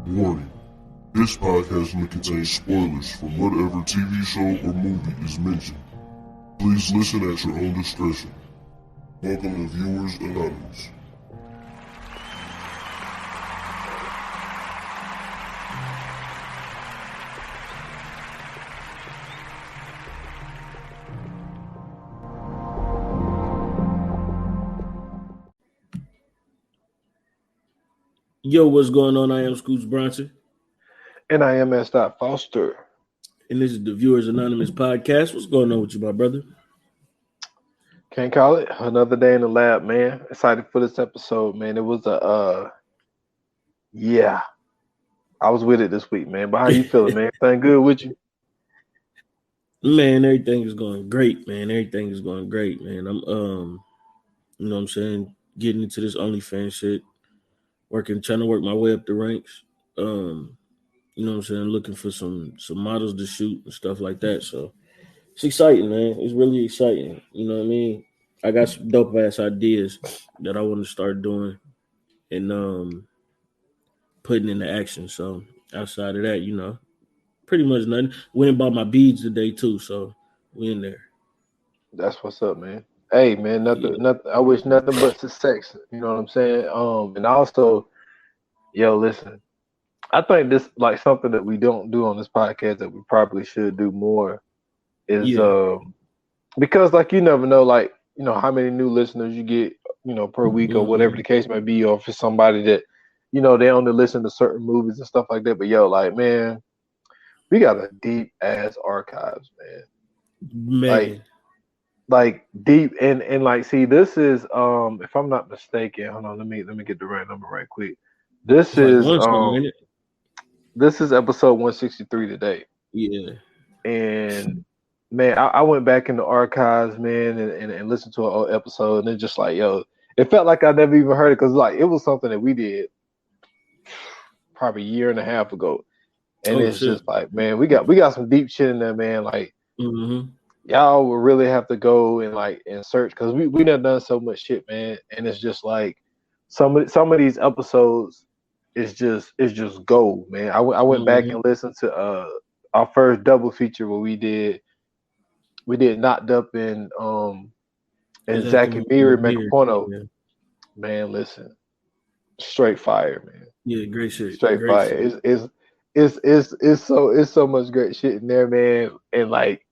Warning. This podcast may contain spoilers from whatever TV show or movie is mentioned. Please listen at your own discretion. Welcome to Viewers Anonymous. Yo, what's going on? I am Scoots Bronson. And I am S. Foster. And this is the Viewers Anonymous podcast. What's going on with you, my brother? Can't call it. Another day in the lab, man. Excited for this episode, man. It was I was with it this week, man. But how you feeling, man? Everything good with you? Man, everything is going great, man. Everything is going great, man. I'm you know what I'm saying, getting into this OnlyFans shit. Trying to work my way up the ranks. You know what I'm saying, looking for some models to shoot and stuff like that. So it's exciting, man. It's really exciting. You know what I mean? I got some dope ass ideas that I want to start doing and putting into action. So outside of that, you know, pretty much nothing. Went and bought my beads today too, so we in there. That's what's up, man. Hey, man, nothing. I wish nothing but success. You know what I'm saying? And also, listen. I think this like something that we don't do on this podcast that we probably should do more is because like you never know like how many new listeners you get per week or whatever the case may be, or for somebody that they only listen to certain movies and stuff like that. But like, man, we got a deep ass archives, man. Like deep and like, see, this is if I'm not mistaken, hold on, let me get the right number right quick. This is episode 163 today. Yeah. And man, I went back in the archives, man, and listened to an old episode, and it's just like, it felt like I never even heard it, because like it was something that we did probably a year and a half ago. And it's just like, man, we got some deep shit in there, man. Like y'all will really have to go and search, because we done so much shit, man. And it's just like some of these episodes is just gold, man. I went back and listened to our first double feature where we did Knocked Up and Zach and Miri make a porno. Yeah. Man, listen, straight fire, man. Yeah, great shit. Straight great fire. Shit. It's so much great shit in there, man. And like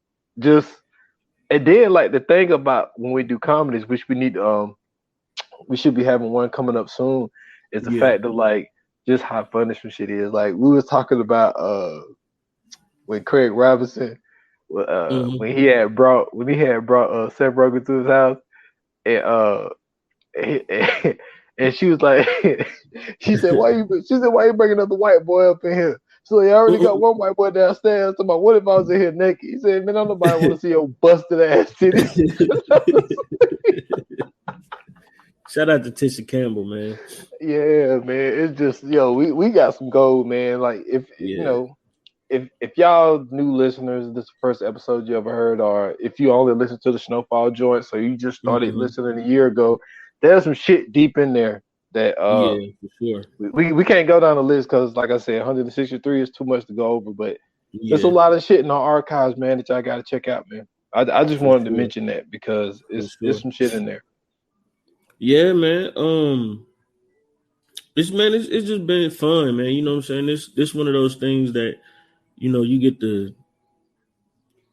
and then like the thing about when we do comedies, which we need we should be having one coming up soon, is the fact of like just how funny some shit is. Like we was talking about when Craig Robinson when he had brought Seth Rogen to his house, and she was like, she said, why you bringing up the white boy up in here? So I already got one white boy downstairs. Talking about, what if I was in here naked? He said, man, nobody want to see your busted ass titties. Shout out to Tisha Campbell, man. Yeah, man. It's just, we got some gold, man. Like if y'all new listeners, this is the first episode you ever heard, or if you only listen to the Snowfall joint, so you just started listening a year ago, there's some shit deep in there that for sure. We can't go down the list because, like I said, 163 is too much to go over, but there's a lot of shit in our archives, man, that y'all got to check out, man. I just wanted to mention that because there's some shit in there. Yeah, man. It's just been fun, man. You know what I'm saying? This one of those things that, you get to,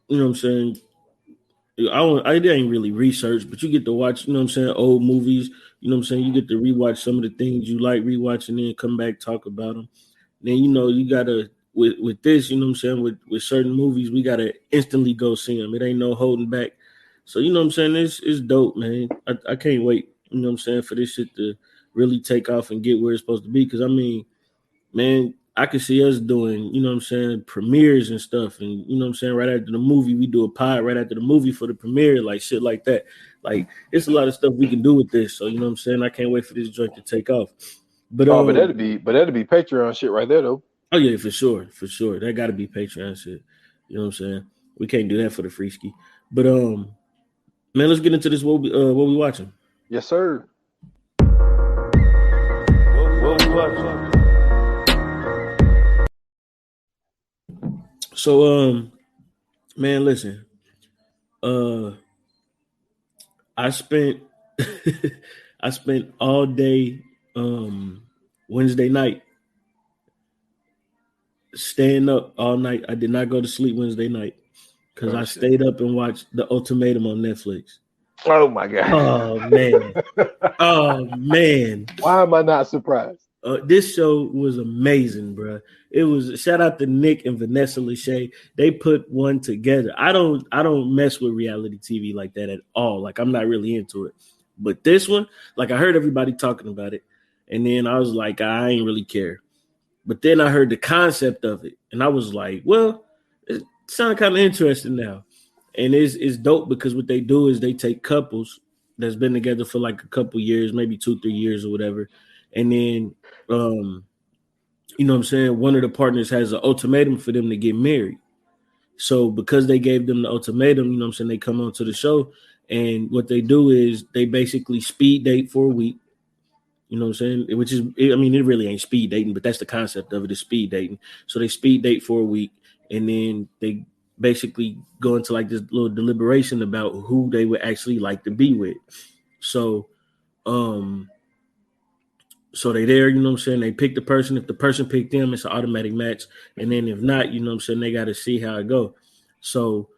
you know what I'm saying? I didn't really research, but you get to watch, you know what I'm saying, old movies. You know what I'm saying? You get to rewatch some of the things you like rewatching, then come back, talk about them. Then, you got to, with this, you know what I'm saying, with certain movies, we got to instantly go see them. It ain't no holding back. So, you know what I'm saying? It's dope, man. I can't wait, you know what I'm saying, for this shit to really take off and get where it's supposed to be. Because, I mean, man, I could see us doing, you know what I'm saying, premieres and stuff. And, you know what I'm saying, right after the movie, we do a pod right after the movie for the premiere, like shit like that. Like, it's a lot of stuff we can do with this. So, you know what I'm saying, I can't wait for this joint to take off. But that'd be Patreon shit right there, though. Oh, yeah, for sure. That got to be Patreon shit. You know what I'm saying? We can't do that for the free ski. But, man, let's get into this. What we watching? Yes, sir. What we watching? So man, listen. I spent I spent all day Wednesday night staying up all night. I did not go to sleep Wednesday night because Oh I shit. stayed up and watched The Ultimatum on Netflix. Oh my god. Oh man. Oh man. Why am I not surprised? This show was amazing, bro. It was shout out to Nick and Vanessa Lachey. They put one together. I don't mess with reality TV like that at all. Like I'm not really into it. But this one, like I heard everybody talking about it, and then I was like, I ain't really care. But then I heard the concept of it, and I was like, well, it sounds kind of interesting now. And it's dope because what they do is they take couples that's been together for like a couple years, maybe 2-3 years or whatever, and then um, you know what I'm saying, one of the partners has an ultimatum for them to get married. So because they gave them the ultimatum, you know what I'm saying, they come onto the show, and what they do is they basically speed date for a week. You know what I'm saying? Which is, I mean, it really ain't speed dating, but that's the concept of it is speed dating. So they speed date for a week, and then they basically go into like this little deliberation about who they would actually like to be with. So, so they there, you know what I'm saying? They pick the person. If the person picked them, it's an automatic match. And then if not, you know what I'm saying, they got to see how it go. So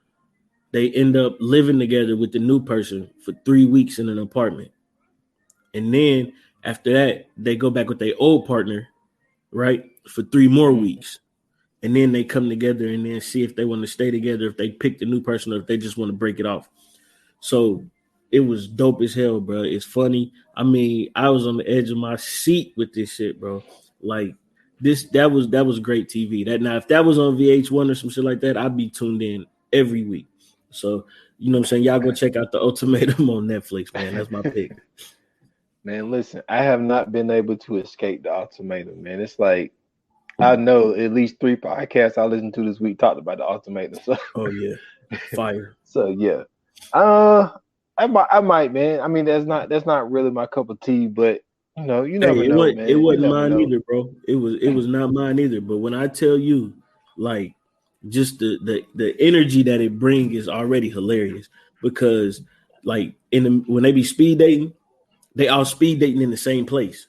they end up living together with the new person for 3 weeks in an apartment. And then after that, they go back with their old partner, right, for 3 more weeks. And then they come together and then see if they want to stay together, if they pick the new person, or if they just want to break it off. So it was dope as hell, bro. It's funny. I mean, I was on the edge of my seat with this shit, bro. Like that was great TV. That now if that was on VH1 or some shit like that, I'd be tuned in every week. So you know what I'm saying? Y'all go check out The Ultimatum on Netflix, man. That's my pick. Man, listen, I have not been able to escape the ultimatum, man. It's like I know at least 3 podcasts I listened to this week talked about the ultimatum. So, Oh yeah, fire. so yeah. I might, man. I mean, that's not really my cup of tea, but you never Hey, know, it man. You wasn't never mine know. either, bro. It was not mine either. But when I tell you, like, just the energy that it brings is already hilarious because, like, when they be speed dating, they all speed dating in the same place.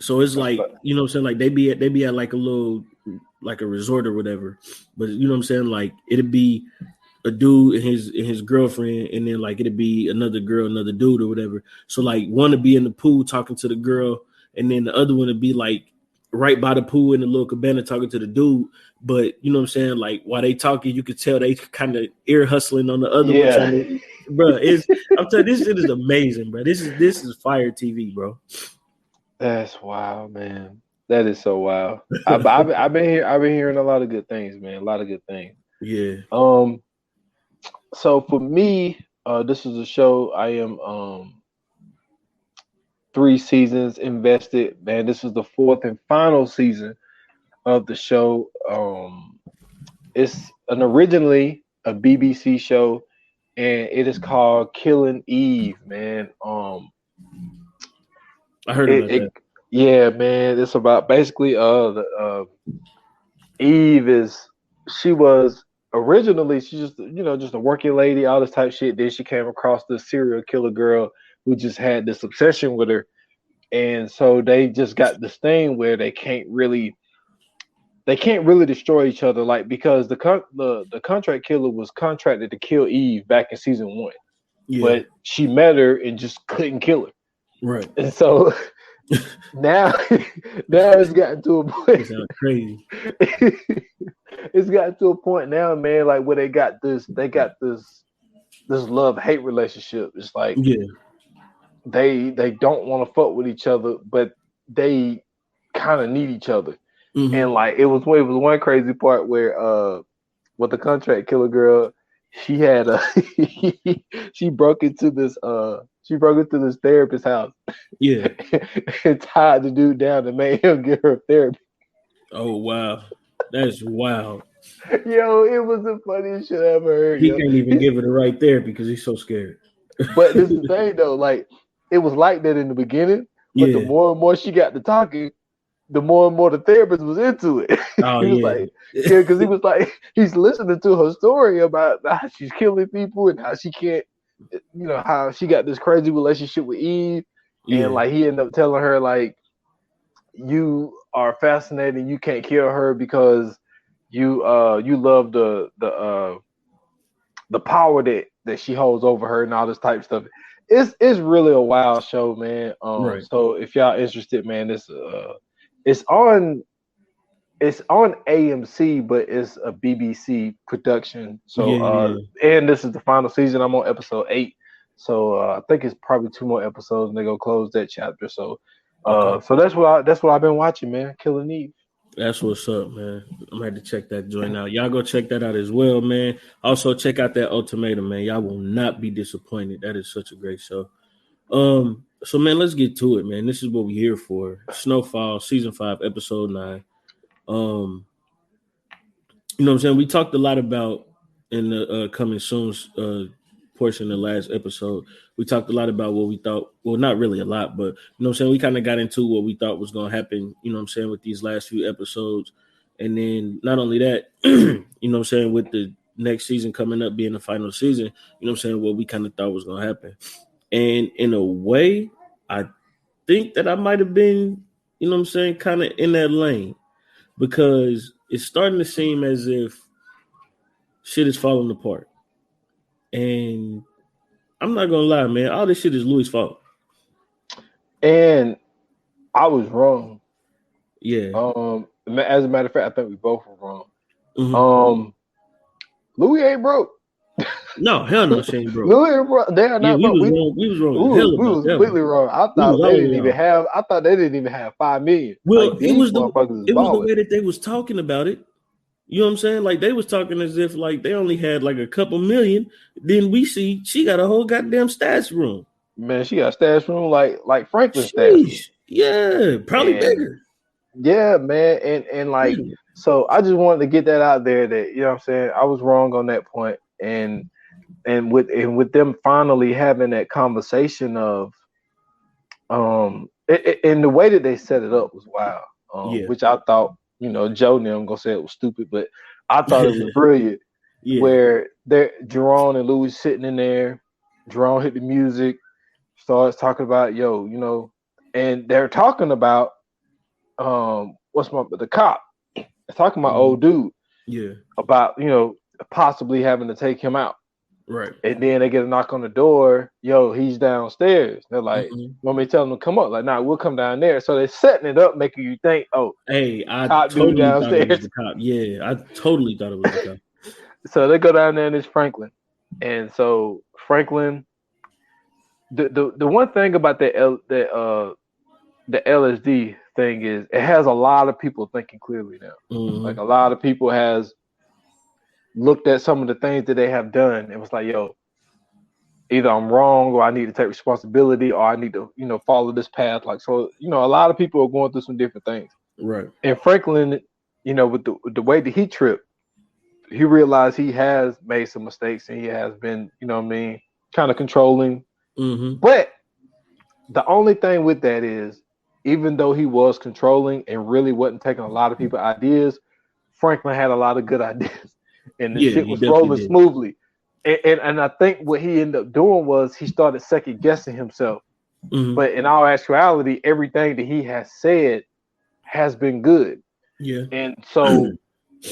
So it's That's like, you know what I'm saying? Like they be at like a little like a resort or whatever. But you know what I'm saying? Like it'd be a dude and his girlfriend, and then like it'd be another girl, another dude or whatever. So like one would be in the pool talking to the girl, and then the other one would be like right by the pool in the little cabana talking to the dude. But you know what I'm saying? Like while they talking, you could tell they kind of ear hustling on the other one, yeah. trying to. Bro, I'm telling you, this shit is amazing, bro. This is fire TV, bro. That's wild, man. That is so wild. I've been hearing a lot of good things, man. A lot of good things. Yeah, Um, so for me, this is a show I am 3 seasons invested. Man, this is the fourth and final season of the show. It's an originally a BBC show, and it is called Killing Eve. Man, I heard it, about it that. yeah, man. It's about basically Eve is she was originally she's just just a working lady, all this type shit. Then she came across this serial killer girl who just had this obsession with her, and so they just got this thing where they can't really destroy each other, like because the contract killer was contracted to kill Eve back in season 1, Yeah, but she met her and just couldn't kill her, right. and so now now it's gotten to a It point. sounds crazy. It's gotten to a point now, man, like where they got this love hate relationship. It's like Yeah. they don't want to fuck with each other, but they kind of need each other. And Mm-hmm. like it was one crazy part where with the contract killer girl, she had a she broke into this therapist's house Yeah. and tied the dude down and made him give her therapy. Oh wow, that's wild. Yo, it was the funniest shit I ever heard, He yo. can't even give it a right there because he's so scared. But this is the thing though, like it was like that in the beginning, but the Yeah. more and more she got to talking, the more and more the therapist was into it. Oh He was yeah. like, yeah, because he was like, he's listening to her story about how she's killing people and how she can't, how she got this crazy relationship with Eve, and Yeah. like he ended up telling her like, you are fascinating, you can't kill her because you love the power that she holds over her and all this type of stuff. It's really a wild show, man. Right. So if y'all interested, man, it's on AMC, but it's a BBC production. So Yeah. and this is the final season. I'm on episode 8. So I think it's probably 2 more episodes and they're gonna close that chapter. So Okay. so that's what I've been watching, man. Killing Eve. That's what's up, man. I'm gonna have to check that joint out. Y'all go check that out as well, man. Also check out that Ultimatum, man. Y'all will not be disappointed. That is such a great show. So man, let's get to it, man. This is what we're here for. Snowfall, season 5, episode 9. You know what I'm saying? We talked a lot about in the coming soon portion of the last episode. We talked a lot about what we thought, well, not really a lot, but you know what I'm saying? We kind of got into what we thought was going to happen, you know what I'm saying, with these last few episodes. And then not only that, you know what I'm saying, with the next season coming up being the final season, you know what I'm saying, what we kind of thought was going to happen. And in a way, I think that I might have been, you know what I'm saying, kind of in that lane, because it's starting to seem as if shit is falling apart. And I'm not gonna lie, man, all this shit is Louis' fault. And I was wrong. Yeah. As a matter of fact, I think we both were wrong. Mm-hmm. Louis ain't broke. No, hell no, she ain't broke. Louis ain't broke. They are not broke. We was wrong. We was completely wrong. I thought they didn't even have 5 million. Well, like, it was the way that they was talking about it. You know what I'm saying? Like they was talking as if like they only had like a couple million. Then we see she got a whole goddamn stash room. Man, she got a stash room like Franklin's stash room. Yeah, probably bigger. Yeah, man. And like, so I just wanted to get that out there that, you know what I'm saying, I was wrong on that point. And with them finally having that conversation of and the way that they set it up was wild. Which I thought, Joe and them gonna say it was stupid, but I thought it was brilliant. Where Jerome and Louis sitting in there, Jerome hit the music, starts talking about, and they're talking about the cop. They're talking about old dude. Yeah. About, possibly having to take him out. Right. And then they get a knock on the door. He's downstairs. They're like, want me to tell them to come up? Like, nah, we'll come down there. So they're setting it up, making you think, hey, I totally thought it was the cop. Yeah, I totally thought it was the cop. So they go down there and it's Franklin. And so Franklin, the one thing about the LSD thing is it has a lot of people thinking clearly now. Like a lot of people has looked at some of the things that they have done and was like, either I'm wrong or I need to take responsibility or I need to, follow this path. Like, so, a lot of people are going through some different things. Right. And Franklin, with the way that he tripped, he realized he has made some mistakes and he has been, kind of controlling. But the only thing with that is, even though he was controlling and really wasn't taking a lot of people's ideas, Franklin had a lot of good ideas. And the shit was rolling smoothly. And I think what he ended up doing was he started second guessing himself. But in all actuality, everything that he has said has been good. Yeah. And so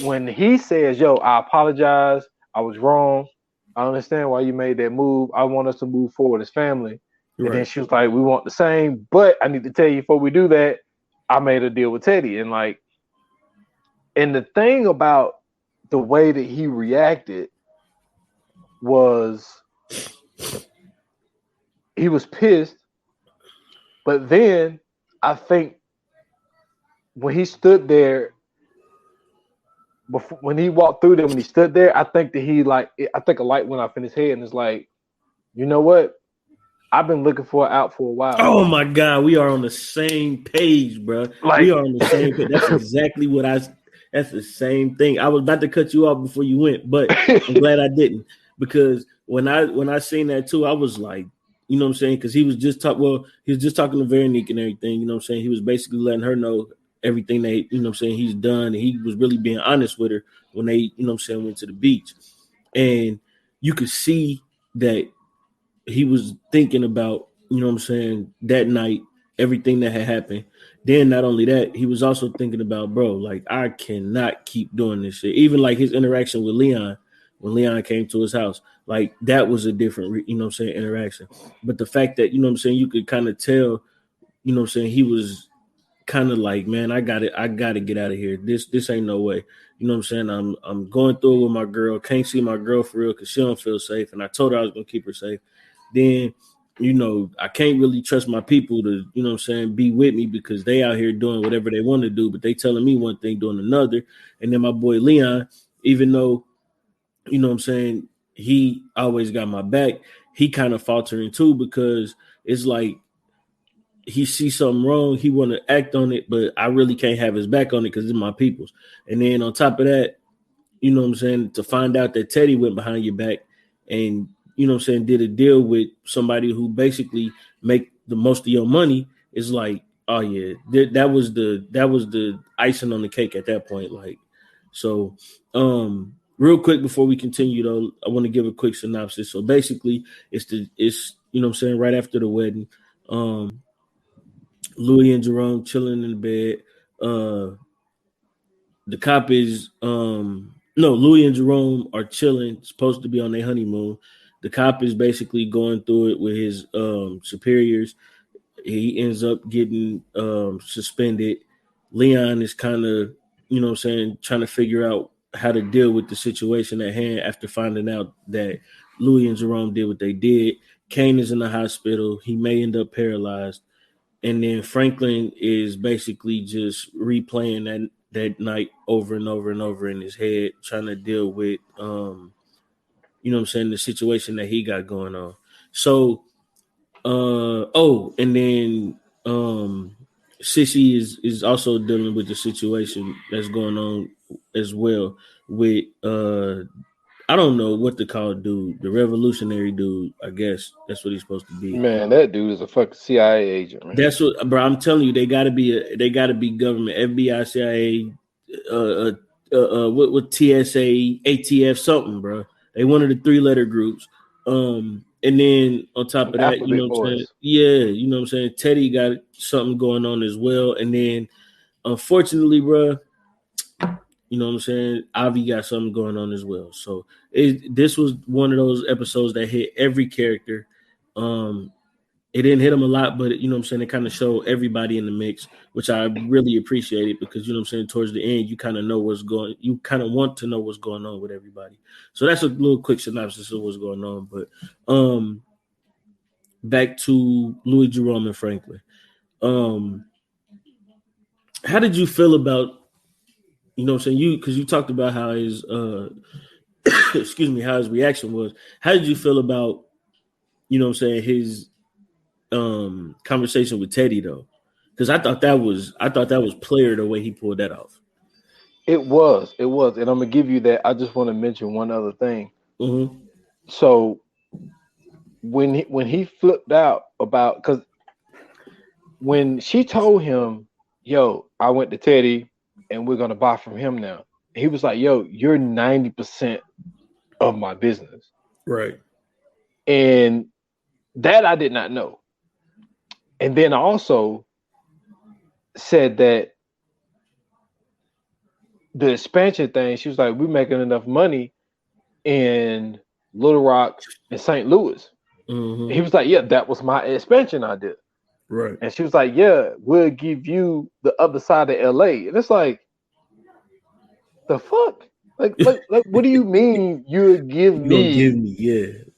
when he says, I apologize, I was wrong, I understand why you made that move, I want us to move forward as family. Right. And then she was like, we want the same, but I need to tell you before we do that, I made a deal with Teddy. And the thing about the way that he reacted was he was pissed, but then I think when he stood there, when he walked through them, when he stood there, I think that I think a light went off in his head and it's like, you know what? I've been looking for an out for a while. Oh my God, we are on the same page, bro. We are on the same page. That's exactly what that's the same thing. I was about to cut you off before you went, but I'm glad I didn't, because when I seen that too, I was like, you know what I'm saying? Because he was just talking to Veronique and everything, you know what I'm saying? He was basically letting her know everything that, you know what I'm saying, he's done. And he was really being honest with her when they, you know what I'm saying, went to the beach. And you could see that he was thinking about, you know what I'm saying, that night, everything that had happened. Then not only that, he was also thinking about, bro, like, I cannot keep doing this shit. Even like his interaction with Leon, when Leon came to his house, like that was a different, you know what I'm saying, interaction. But the fact that, you know what I'm saying, you could kind of tell, you know what I'm saying, he was kind of like, man, I gotta get out of here. This ain't no way. You know what I'm saying? I'm going through it with my girl. Can't see my girl for real because she don't feel safe. And I told her I was gonna keep her safe. Then, you know, I can't really trust my people to, you know what I'm saying, be with me because they out here doing whatever they want to do, but they telling me one thing, doing another. And then my boy Leon, even though, you know what I'm saying, he always got my back, he kind of faltering too because it's like he sees something wrong, he want to act on it, but I really can't have his back on it because it's my people's. And then on top of that, you know what I'm saying, to find out that Teddy went behind your back and, you know what I'm saying, did a deal with somebody who basically make the most of your money, is like, oh yeah, that was the icing on the cake at that point. Like, so real quick before we continue though, I want to give a quick synopsis. So basically it's you know what I'm saying, right after the wedding, Louis and Jerome chilling in the bed. The cop is no, Louis and Jerome are chilling, supposed to be on their honeymoon. The cop is basically going through it with his superiors. He ends up getting suspended. Leon is kind of, you know what I'm saying, trying to figure out how to deal with the situation at hand after finding out that Louis and Jerome did what they did. Kane is in the hospital. He may end up paralyzed. And then Franklin is basically just replaying that night over and over and over in his head, trying to deal with you know what I'm saying, the situation that he got going on. So and then Sissy is also dealing with the situation that's going on as well with I don't know what to call dude, the revolutionary dude. I guess that's what he's supposed to be. Man, that dude is a fucking CIA agent, man. That's what, bro. I'm telling you, they got to be government, FBI, CIA, with TSA, ATF, something, bro. They one of the 3-letter groups. And then on top of that, you know what I'm saying? Yeah, you know what I'm saying? Teddy got something going on as well. And then, unfortunately, bro, you know what I'm saying, Avi got something going on as well. So this was one of those episodes that hit every character. It didn't hit them a lot, but you know what I'm saying, it kind of showed everybody in the mix, which I really appreciated because, you know what I'm saying, towards the end, you kind of want to know what's going on with everybody. So that's a little quick synopsis of what's going on. But back to Louis, Jerome, and Franklin. How did you feel about, you know what I'm saying, because you talked about how his excuse me, how his reaction was. How did you feel about, you know what I'm saying, his conversation with Teddy though? Because I thought that was player the way he pulled that off. It was, and I'm gonna give you that. I just want to mention one other thing. Mm-hmm. So when he flipped out about, because when she told him, "Yo, I went to Teddy, and we're gonna buy from him now," he was like, "Yo, you're 90% of my business," right? And that I did not know. And then I also said that the expansion thing, she was like, we're making enough money in Little Rock and St. Louis. Mm-hmm. He was like, yeah, that was my expansion idea. Right. And she was like, yeah, we'll give you the other side of LA. And it's like, the fuck? Like what do you mean you'll give me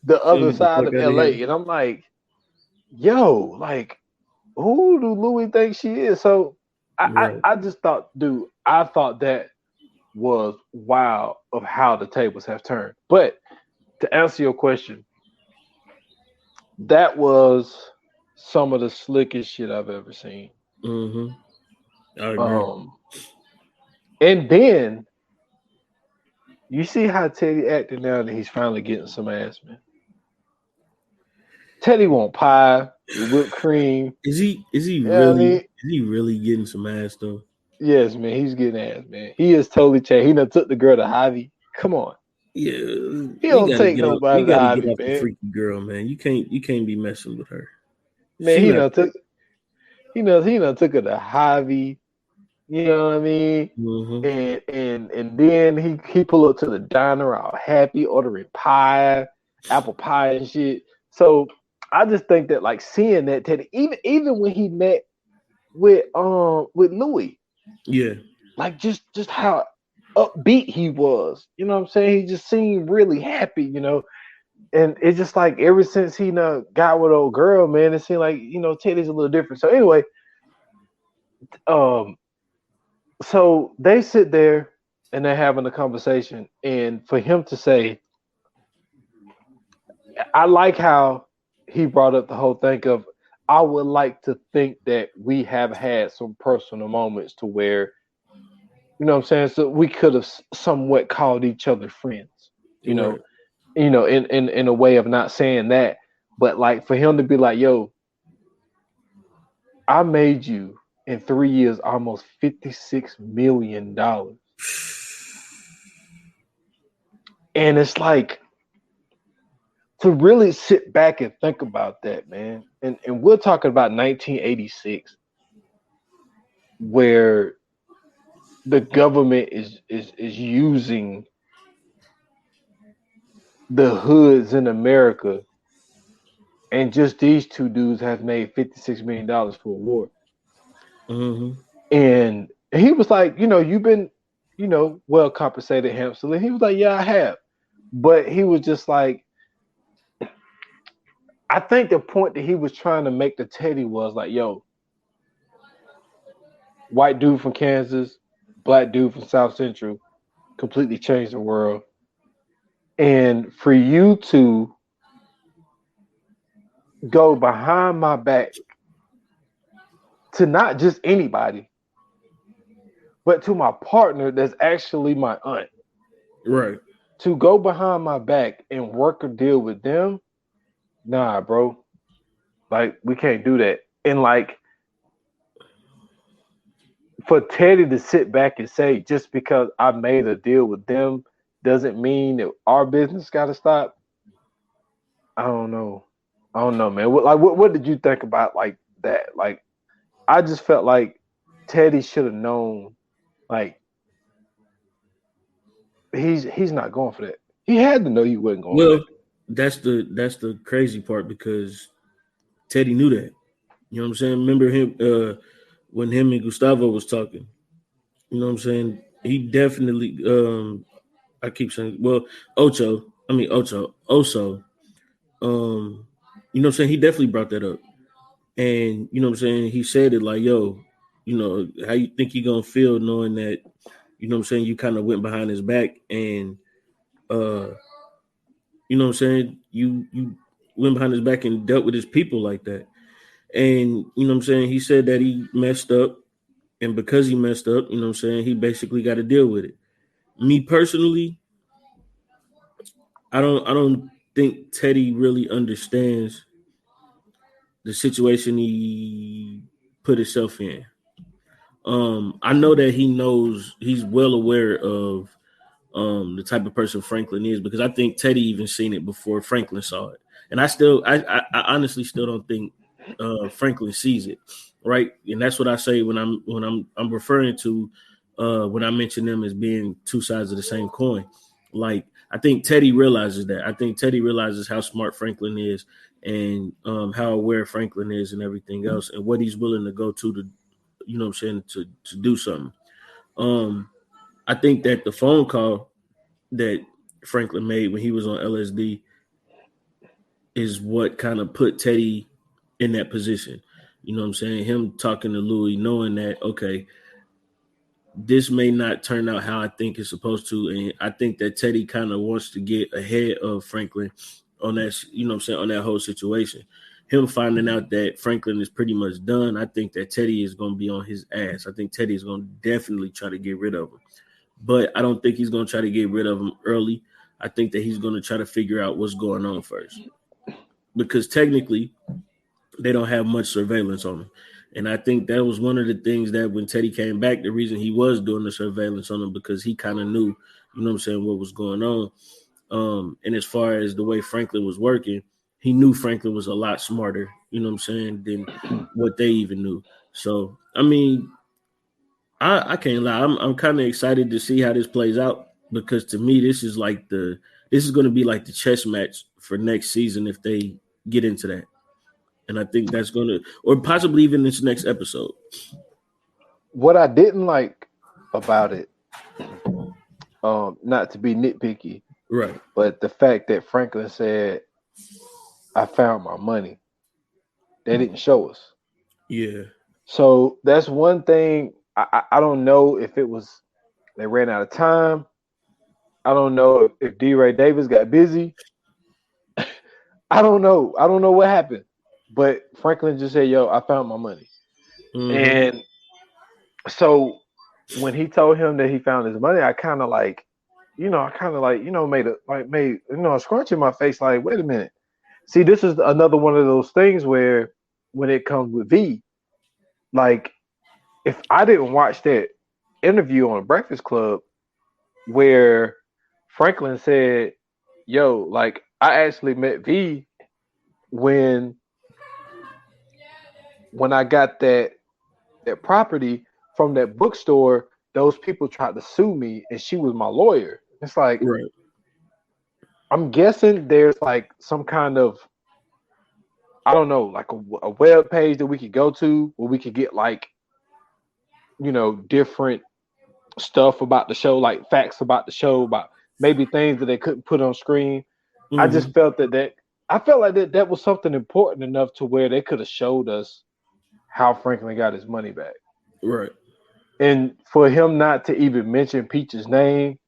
the other side of LA? And I'm like, yo, like, who do Louis think she is? So I just thought, dude, I thought that was wild of how the tables have turned. But to answer your question, that was some of the slickest shit I've ever seen. Mm-hmm. I agree. And then you see how Teddy acting now that he's finally getting some ass, man. Teddy want pie with whipped cream. Is he really getting some ass though? Yes, man, he's getting ass, man. He is totally changed. He done took the girl to Javi. Come on. Yeah, He you don't gotta take get off. You nobody to gotta get Javi, off the man. freaky girl, man. You can't be messing with her. Man, She not. he done took her to Javi. You know what I mean? Mm-hmm. And then he pulled up to the diner all happy, ordering pie, apple pie and shit. So I just think that like seeing that Teddy, even when he met with Louis, Yeah. like just how upbeat he was. You know what I'm saying? He just seemed really happy, you know. And it's just like ever since he got with old girl, man, it seemed like, you know, Teddy's a little different. So anyway, um, so they sit there and they're having a conversation, and for him to say, I like how he brought up the whole thing of, I would like to think that we have had some personal moments to where, you know what I'm saying, so we could have somewhat called each other friends, you know, Right. in a way of not saying that, but like for him to be like, yo, I made you in 3 years almost $56 million. And it's like to really sit back and think about that, man. And we're talking about 1986, where the government is using the hoods in America, and just these two dudes have made $56 million for a war. Mm-hmm. And he was like, you know, you've been, you know, well compensated handsomely. He was like, yeah, I have. But he was just like, I think the point that he was trying to make to Teddy was like, yo, white dude from Kansas, black dude from South Central, completely changed the world. And for you to go behind my back to not just anybody, but to my partner that's actually my aunt, Right. to go behind my back and work a deal with them, nah, bro. Like, we can't do that. And like, for Teddy to sit back and say, just because I made a deal with them doesn't mean that our business got to stop. I don't know. I don't know, man. What did you think about like that? Like, I just felt like Teddy should have known. Like, he's not going for that. He had to know he wasn't going for Well, that. that's the crazy part because Teddy knew that. You know what I'm saying? Remember him when him and Gustavo was talking. You know what I'm saying? He definitely I keep saying Oso. You know what I'm saying? He definitely brought that up. And you know what I'm saying? He said it like, yo, you know, how you think you gonna feel knowing that, you know what I'm saying, you kind of went behind his back and uh you know what I'm saying, you went behind his back and dealt with his people like that. And you know what I'm saying, he said that he messed up, and because he messed up, you know what I'm saying, he basically got to deal with it. Me personally, I don't think Teddy really understands the situation he put himself in. I know that he knows, he's well aware of the type of person Franklin is, because I think Teddy even seen it before Franklin saw it. And I honestly still don't think Franklin sees it, right? And that's what I say when I'm referring to when I mention them as being two sides of the same coin. Like, I think Teddy realizes that. I think Teddy realizes how smart Franklin is, and how aware Franklin is, and everything else, and what he's willing to go to, you know what I'm saying, to do something. I think that the phone call that Franklin made when he was on LSD is what kind of put Teddy in that position. You know what I'm saying? Him talking to Louis, knowing that, okay, this may not turn out how I think it's supposed to. And I think that Teddy kind of wants to get ahead of Franklin on that, you know what I'm saying, on that whole situation. Him finding out that Franklin is pretty much done, I think that Teddy is going to be on his ass. I think Teddy is going to definitely try to get rid of him. But I don't think he's going to try to get rid of him early. I think that he's going to try to figure out what's going on first. Because technically, they don't have much surveillance on him. And I think that was one of the things that when Teddy came back, the reason he was doing the surveillance on him because he kind of knew, you know what I'm saying, what was going on. And as far as the way Franklin was working, he knew Franklin was a lot smarter, you know what I'm saying, than what they even knew. So, I mean, I can't lie. I'm kind of excited to see how this plays out because to me, this is going to be like the chess match for next season if they get into that. And I think that's going to, or possibly even this next episode. What I didn't like about it, not to be nitpicky, Right. but the fact that Franklin said, "I found my money," they didn't show us. Yeah. So that's one thing. I don't know if it was they ran out of time. I don't know if D. Ray Davis got busy. I don't know. I don't know what happened. But Franklin just said, "Yo, I found my money." Mm-hmm. And so when he told him that he found his money, I kind of like, made a scrunch in my face. Like, wait a minute. See, this is another one of those things where when it comes with V, like if I didn't watch that interview on Breakfast Club where Franklin said, "Yo, like I actually met V when I got that property from that bookstore, those people tried to sue me and she was my lawyer." It's like, Right. I'm guessing there's like some kind of, I don't know, like a web page that we could go to where we could get like, different stuff about the show, like facts about the show, about maybe things that they couldn't put on screen. I Mm-hmm. just felt I felt like that was something important enough to where they could have showed us how Franklin got his money back. Right. And for him not to even mention Peach's name,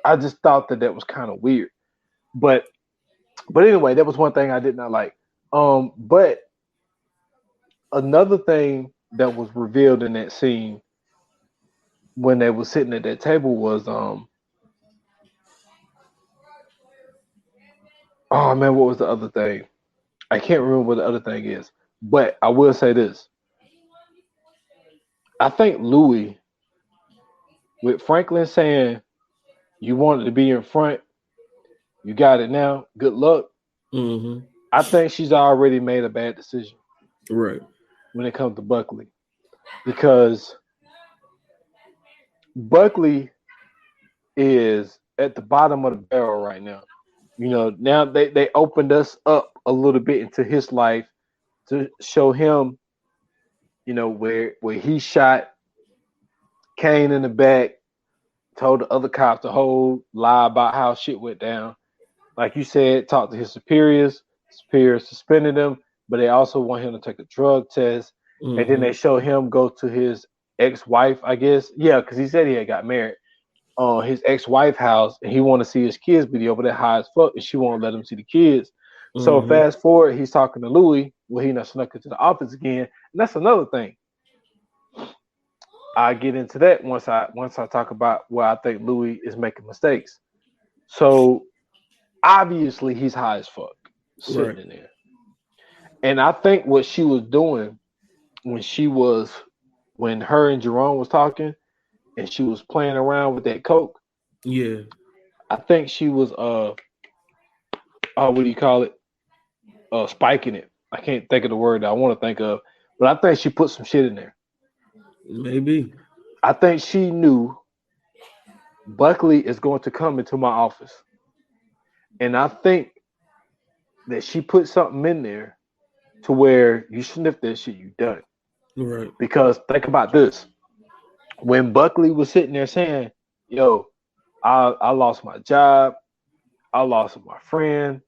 I just thought that was kind of weird. But anyway, that was one thing I did not like. But another thing that was revealed in that scene when they were sitting at that table was oh man, what was the other thing? I can't remember what the other thing is. But I will say this. I think Louis, with Franklin saying, "You wanted to be in front, you got it now, good luck." Mm-hmm. I think she's already made a bad decision Right. when it comes to Buckley. Because Buckley is at the bottom of the barrel right now. Now they opened us up a little bit into his life to show him, where he shot Kane in the back, told the other cops to lie about how shit went down. Like you said, talked to his superiors suspended him, but they also want him to take a drug test. Mm-hmm. And then they show him go to his ex-wife, I guess. Yeah, because he said he had got married. His ex-wife house, and he want to see his kids, but he over there high as fuck, and she won't let him see the kids. So Mm-hmm. fast forward, he's talking to Louis. Well, he not snuck into the office again, and that's another thing. I get into that once I talk about where I think Louis is making mistakes. So obviously he's high as fuck sitting in there, and I think what she was doing when her and Jerome was talking, and she was playing around with that coke. Yeah. I think she was what do you call it? Spiking it. I can't think of the word that I want to think of, but I think she put some shit in there. Maybe. I think she knew Buckley is going to come into my office, and I think that she put something in there to where you sniff that shit, you done. Right. Because think about this: when Buckley was sitting there saying, "Yo, I lost my job, I lost my friend,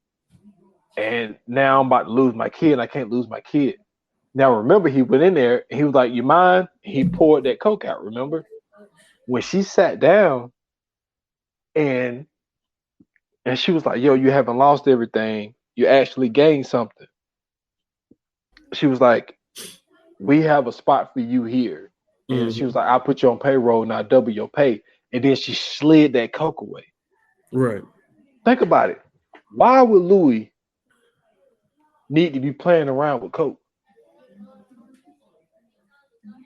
and now I'm about to lose my kid, and I can't lose my kid." Now remember, he went in there and he was like, "You mind?" He poured that coke out. Remember when she sat down and she was like, "Yo, you haven't lost everything. You actually gained something." She was like, "We have a spot for you here." And she was like, "I'll put you on payroll and I'll double your pay." And then she slid that coke away. Right. Think about it. Why would Louis need to be playing around with coke?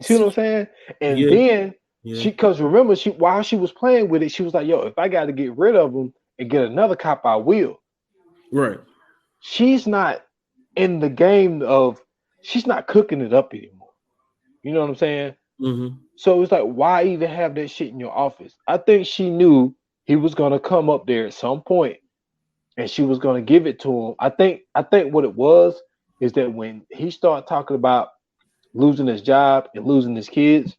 See what I'm saying? And Yeah, then yeah, because remember, while she was playing with it, she was like, "Yo, if I got to get rid of him and get another cop, I will." right. She's not in the game of. She's not cooking it up anymore. You know what I'm saying? Mm-hmm. So it's like, why even have that shit in your office? I think she knew he was gonna come up there at some point, and she was gonna give it to him. I think what it was is that when he started talking about losing his job and losing his kids,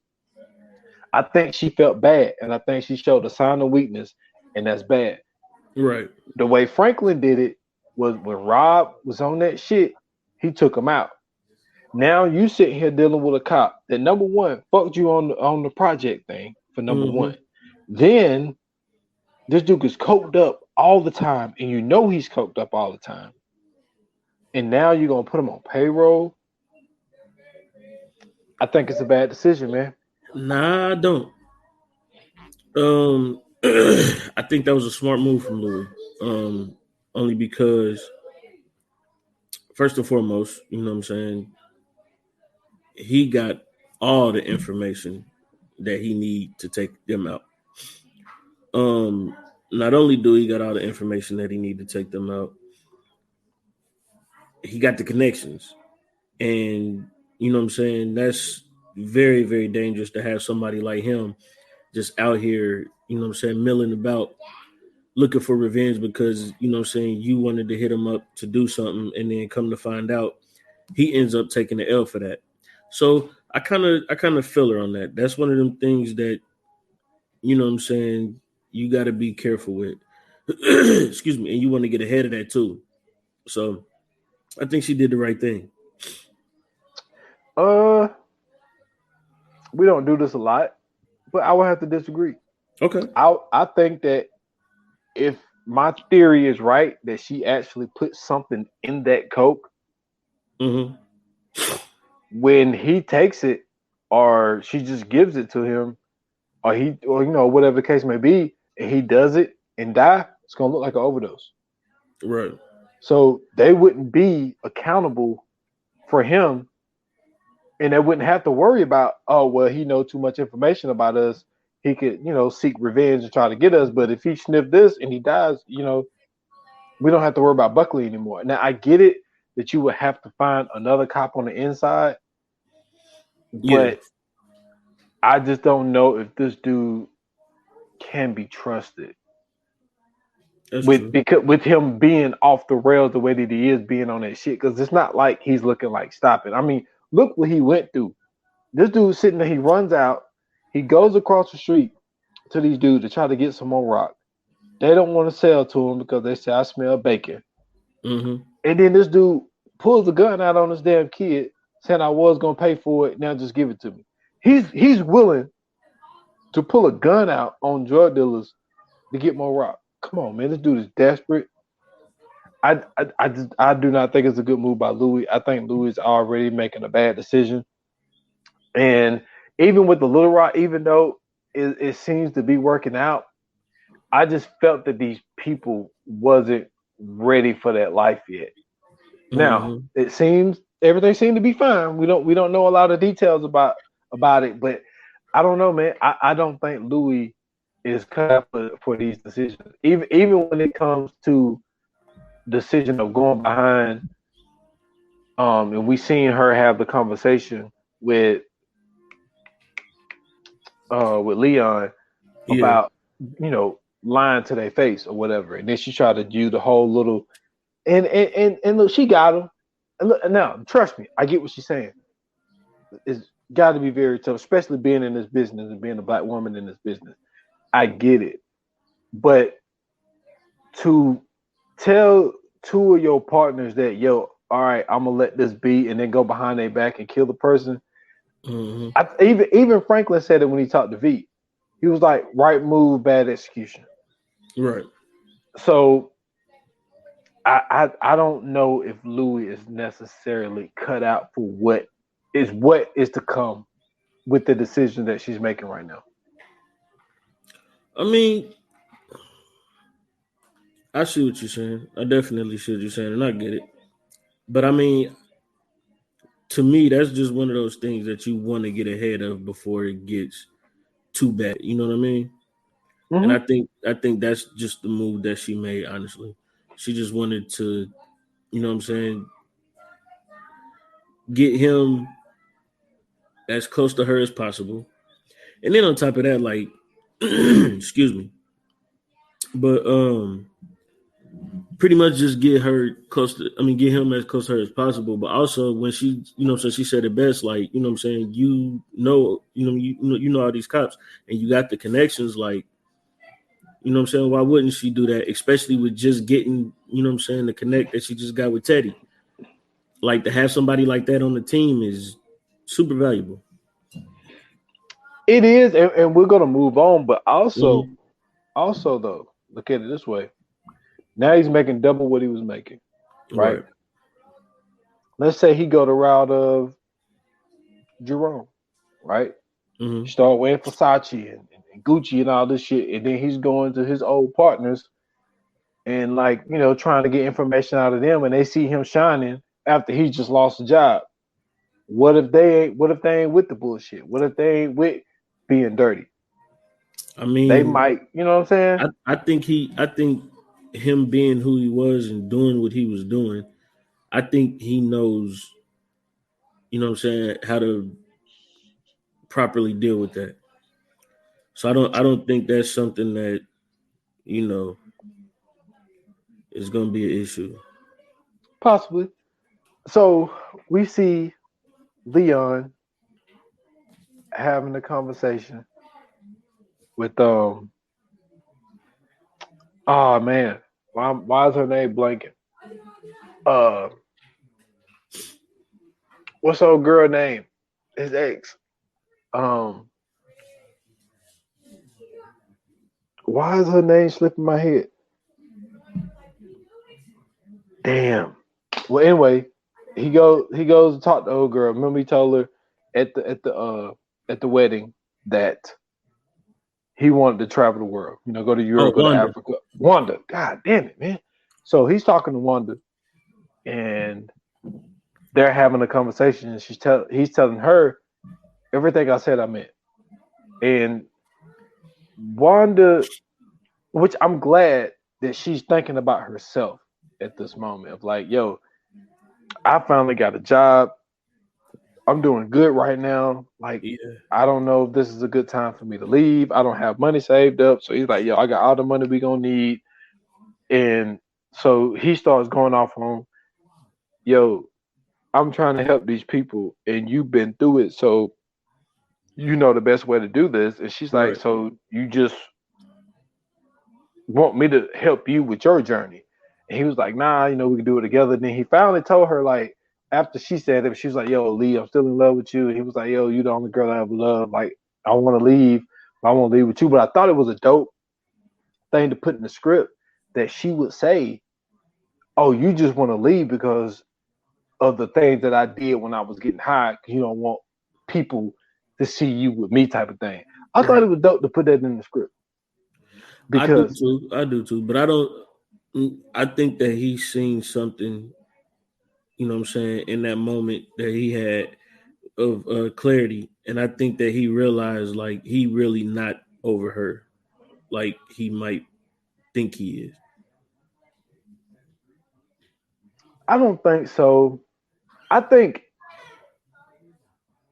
I think she felt bad, and I think she showed a sign of weakness, and that's bad. Right. The way Franklin did it was when Rob was on that shit, he took him out. Now you sitting here dealing with a cop that number one fucked you on the project thing for number Mm-hmm. one. Then this dude is coked up all the time, and you know he's coked up all the time. And now you're gonna put him on payroll. I think it's a bad decision, man. Nah, I don't. I think that was a smart move from Louis. Only because first and foremost, you know what I'm saying, he got all the information that he need to take them out. Um, Not only do he got all the information that he need to take them out, he got the connections. And you know what I'm saying? That's very, very dangerous to have somebody like him just out here, you know what I'm saying, milling about looking for revenge because, you know what I'm saying, you wanted to hit him up to do something and then come to find out he ends up taking the L for that. So I kind of feel her on that. That's one of them things that, you know what I'm saying, you got to be careful with. Excuse me, and you want to get ahead of that too. So I think she did the right thing. Uh, we don't do this a lot, but I would have to disagree. Okay. I think that if my theory is right, that she actually put something in that coke Mm-hmm. when he takes it, or she just gives it to him, or whatever the case may be, and he does it and die, it's gonna look like an overdose. Right. So they wouldn't be accountable for him, and they wouldn't have to worry about, oh well, he knows too much information about us. He could, seek revenge and try to get us. But if he sniffed this and he dies, we don't have to worry about Buckley anymore. Now I get it that you would have to find another cop on the inside, Yeah, but I just don't know if this dude can be trusted that's with true. because with him being off the rails the way that he is being on that shit. Because it's not like he's looking like stop it. I mean, look what he went through. This dude sitting there, he runs out, he goes across the street to these dudes to try to get some more rock. They don't want to sell to him because they say I smell bacon. Mm-hmm. And then this dude pulls the gun out on this damn kid, saying I was gonna pay for it. Now just give it to me. He's willing to pull a gun out on drug dealers to get more rock. Come on, man. This dude is desperate. I do not think it's a good move by Louis. I think Louis is already making a bad decision. And even with the Little Rock, even though it seems to be working out, I just felt that these people wasn't ready for that life yet. Now Mm-hmm. it seems everything seemed to be fine. We don't know a lot of details about it, but I don't know, man. I don't think Louis is cut out for these decisions. Even when it comes to decision of going behind, and we seen her have the conversation with Leon Yeah. about lying to their face or whatever, and then she tried to do the whole little and look, she got him. And look, now trust me, I get what she's saying. It's got to be very tough, especially being in this business and being a black woman in this business. I get it, but to tell two of your partners that all right, I'm gonna let this be, and then go behind their back and kill the person. Mm-hmm. Even Franklin said it when he talked to V. He was like, right move, bad execution. Right. So I don't know if Louis is necessarily cut out for what is to come with the decision that she's making right now. I mean, I see what you're saying. I definitely see what you're saying, and I get it. But I mean, to me, that's just one of those things that you want to get ahead of before it gets too bad. You know what I mean? And Mm-hmm. I think that's just the move that she made. Honestly, she just wanted to, you know what I'm saying, get him as close to her as possible. And then on top of that, like, excuse me, but pretty much just get her close to, I mean, get him as close to her as possible. But also when she, you know, so she said it best, like, you know what I'm saying, you know all these cops and you got the connections, like, you know what I'm saying, why wouldn't she do that? Especially with just getting, you know what I'm saying, the connect that she just got with Teddy. Like to have somebody like that on the team is super valuable. It is, and we're gonna move on. But also, Mm-hmm. also though, look at it this way. Now he's making double what he was making, right? Right. Let's say he go the route of Jerome, right? Mm-hmm. Start wearing Versace and Gucci and all this shit, and then he's going to his old partners and like trying to get information out of them, and they see him shining after he just lost a job. What if they ain't? What if they ain't with the bullshit? What if they ain't with being dirty? I They mean, might, you know what I'm saying? I think him being who he was and doing what he was doing, I think he knows, you know what I'm saying, how to properly deal with that. So I don't think that's something that, you know, is gonna be an issue. Possibly. So we see Leon having a conversation with oh man, why is her name blanking? Uh, what's the old girl name? His ex. Um, why is her name slipping my head? Damn. Well, anyway, he goes to talk to the old girl. Remember he told her at the wedding that he wanted to travel the world. Go to Oh, Europe, go to Wanda. Africa. Wanda, God damn it, man. So he's talking to Wanda, and they're having a conversation, and he's telling her everything I said I meant. And Wanda, which I'm glad that she's thinking about herself at this moment of like, yo, I finally got a job. I'm doing good right now. Like, Yeah. I don't know if this is a good time for me to leave. I don't have money saved up. So he's like, yo, I got all the money we gonna need. And so he starts going off on, yo, I'm trying to help these people and you've been through it. So you know the best way to do this. And she's like, Right. so you just want me to help you with your journey? And he was like, nah, we can do it together. And then he finally told her, like, after she said it, she was like, yo, Lee, I'm still in love with you. And he was like, yo, you the only girl I ever loved. Like, I want to leave, but I want to leave with you. But I thought it was a dope thing to put in the script that she would say, oh, you just want to leave because of the things that I did when I was getting high, because you don't want people to see you with me type of thing. I thought Right. it was dope to put that in the script I do because too. I do too. But I don't. I think that he's seen something, you know what I'm saying, in that moment that he had of clarity. And I think that he realized like he really not over her like he might think he is. I don't think so. I think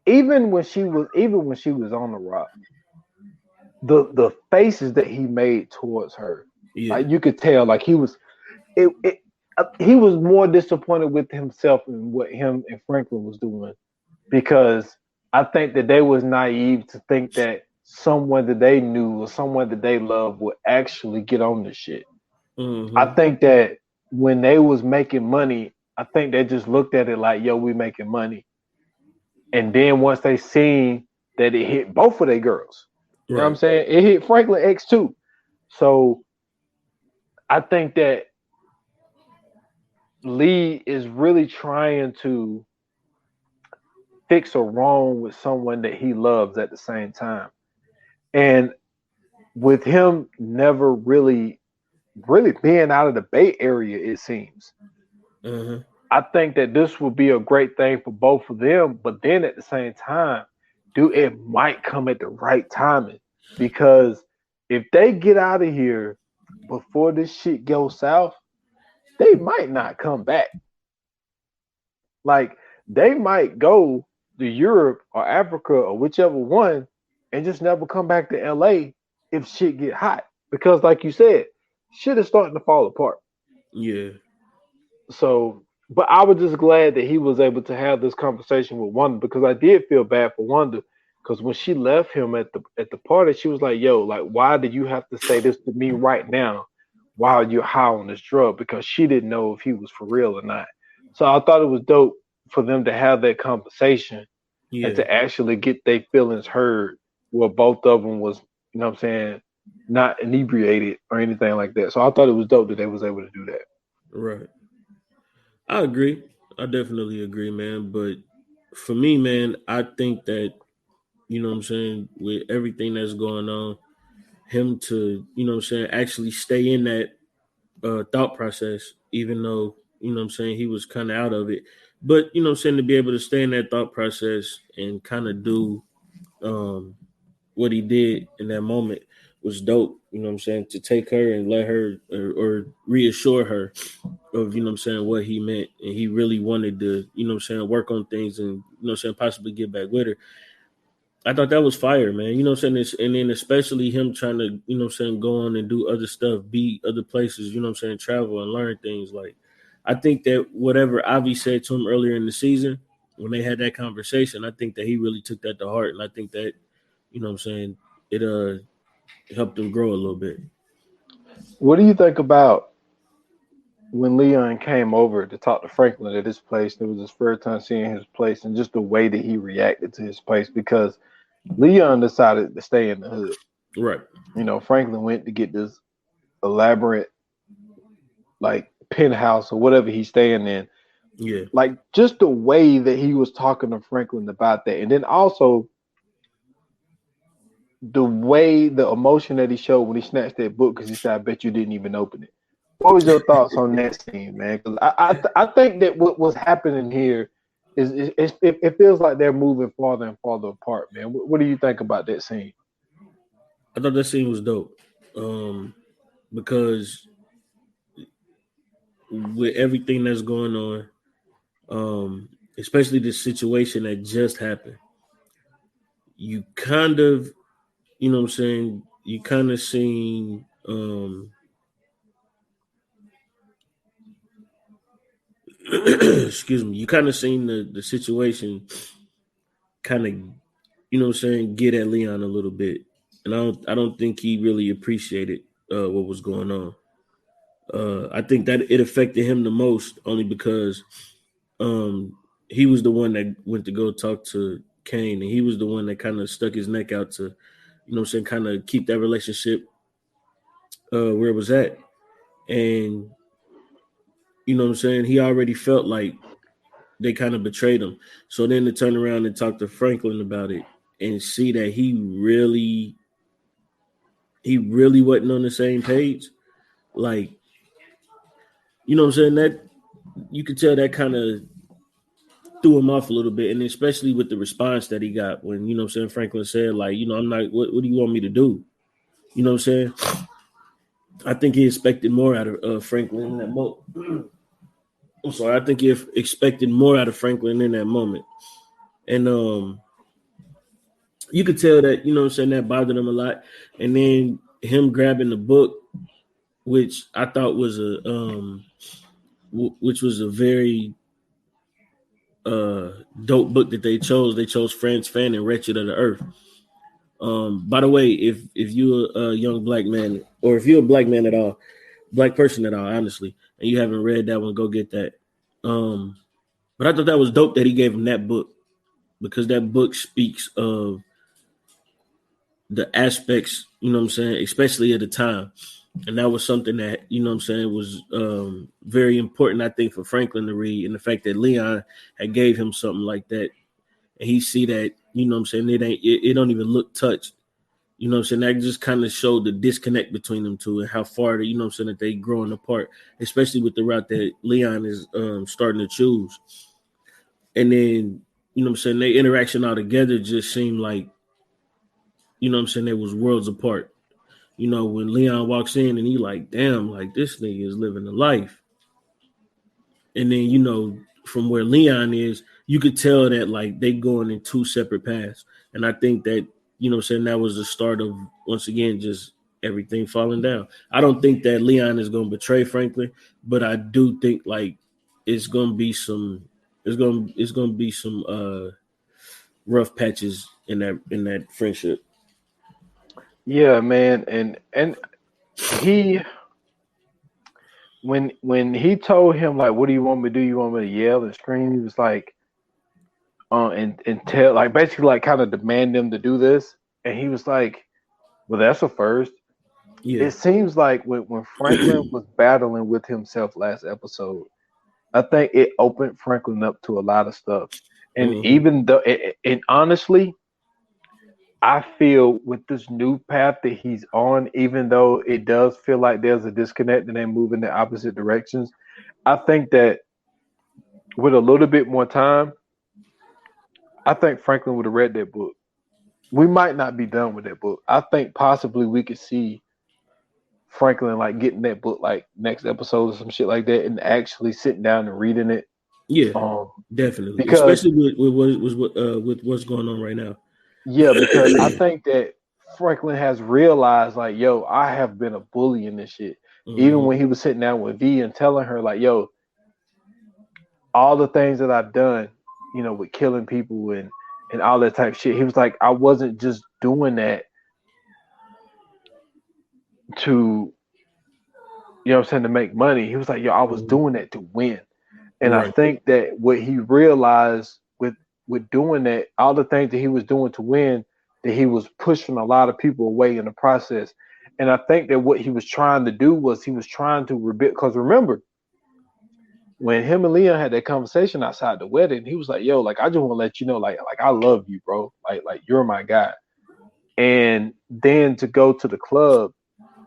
even when she was on the rock, the faces that he made towards her, Yeah. like you could tell, like he was more disappointed with himself and what him and Franklin was doing because I think that they was naive to think that someone that they knew or someone that they loved would actually get on this shit. I Mm-hmm. think that when they was making money, I think they just looked at it like, yo, we making money. And then once they seen that it hit both of their girls, you know what I'm Right. saying? It hit Franklin X too. So I think that Lee is really trying to fix a wrong with someone that he loves at the same time. And with him never really being out of the Bay Area, it seems. Uh-huh. I think that this would be a great thing for both of them, but then at the same time, dude, it might come at the right timing because if they get out of here before this shit goes south, they might not come back. Like they might go to Europe or Africa or whichever one and just never come back to LA if shit get hot. Because like you said, shit is starting to fall apart. Yeah. So, but I was just glad that he was able to have this conversation with Wanda because I did feel bad for Wanda because when she left him at the party, she was like, "Yo, like, why did you have to say this to me right now while you're high on this drug?" Because she didn't know if he was for real or not. So I thought it was dope for them to have that conversation and Yeah. to actually get their feelings heard, where both of them was, you know what I'm saying, not inebriated or anything like that. So I thought it was dope that they was able to do that. Right. I agree. I definitely agree, man. But for me, man, I think that, you know what I'm saying, with everything that's going on, him to, you know what I'm saying, actually stay in that thought process, even though, you know what I'm saying, he was kind of out of it. But, you know what I'm saying, to be able to stay in that thought process and kind of do what he did in that moment was dope. You know what I'm saying? To take her and let her or reassure her of, you know what I'm saying, what he meant. And he really wanted to, you know what I'm saying, work on things and, you know what I'm saying, possibly get back with her. I thought that was fire, man. You know what I'm saying? And then especially him trying to, you know what I'm saying, go on and do other stuff, be other places, you know what I'm saying, travel and learn things. Like, I think that whatever Avi said to him earlier in the season, when they had that conversation, I think that he really took that to heart. And I think that, you know what I'm saying, it helped him grow a little bit. What do you think about when Leon came over to talk to Franklin at his place? It was his first time seeing his place, and just the way that he reacted to his place because Leon decided to stay in the hood. Right. You know, Franklin went to get this elaborate like penthouse or whatever he's staying in. Yeah. Like just the way that he was talking to Franklin about that, and then also the way the emotion that he showed when he snatched that book because he said, "I bet you didn't even open it." What was your thoughts on that scene, man? Because I think that what was happening here it feels like they're moving farther and farther apart, man. What do you think about that scene? I thought that scene was dope. Because with everything that's going on, especially the situation that just happened, you kind of, you know what I'm saying, you kind of seen excuse me, you kind of seen the situation kind of, you know what I'm saying, get at Leon a little bit. And I don't think he really appreciated what was going on. I think that it affected him the most only because he was the one that went to go talk to Kane, and he was the one that kind of stuck his neck out to, you know what I'm saying, kind of keep that relationship where it was at. And, you know what I'm saying, he already felt like they kind of betrayed him. So then to turn around and talk to Franklin about it and see that he really wasn't on the same page, like, you know what I'm saying, that you could tell that kind of threw him off a little bit, and especially with the response that he got when, you know what I'm saying, Franklin said, like, you know, I'm not, what do you want me to do? You know what I'm saying? I think he expected more out of Franklin in that moment. I'm sorry, I think he expected more out of Franklin in that moment. And you could tell that, you know what I'm saying, that bothered him a lot. And then him grabbing the book, which I thought was which was a very dope book that they chose. They chose Franz Fanon, Wretched of the Earth. By the way, if you're a young black man, or if you're a black man at all, black person at all, honestly, and you haven't read that one, go get that. But I thought that was dope that he gave him that book, because that book speaks of the aspects, you know what I'm saying, especially at the time. And that was something that, you know what I'm saying, was very important, I think, for Franklin to read. And the fact that Leon had gave him something like that, and he see that, you know what I'm saying, it don't even look touched. You know what I'm saying? That just kind of showed the disconnect between them two and how far, you know what I'm saying, that they growing apart, especially with the route that Leon is starting to choose. And then, you know what I'm saying, their interaction all together just seemed like, you know what I'm saying, they was worlds apart. You know, when Leon walks in and he like, damn, like this nigga is living a life. And then, you know, from where Leon is, you could tell that like they going in two separate paths. And I think that, you know what I'm saying, that was the start of, once again, just everything falling down. I don't think that Leon is going to betray Franklin, but I do think like it's going to be some rough patches in that friendship. Yeah, man, and he when he told him like, "What do you want me to do? You want me to yell and scream?" He was like, and tell like basically like kind of demand them to do this, and he was like, "Well, that's a first." Yeah. It seems like when Franklin was battling with himself last episode, I think it opened Franklin up to a lot of stuff, and even though, and honestly, I feel with this new path that he's on, even though it does feel like there's a disconnect and they move in the opposite directions, I think that with a little bit more time, I think Franklin would have read that book. We might not be done with that book. I think possibly we could see Franklin like getting that book like next episode or some shit like that and actually sitting down and reading it. Yeah, definitely. Because Especially with what's going on right now. yeah, because I think that Franklin has realized like, yo, I have been a bully in this shit. Even when he was sitting down with V and telling her like, yo, all the things that I've done, you know, with killing people and all that type of shit. He was like, I wasn't just doing that to, you know what I'm saying, to make money. He was like, yo, I was doing that to win. And I think that what he realized with doing that, all the things that he was doing to win, that he was pushing a lot of people away in the process. And I think that what he was trying to do was he was trying to rebuild, because remember, when him and Leon had that conversation outside the wedding, he was like, yo, like, I just want to let you know, like I love you, bro. Like you're my guy. And then to go to the club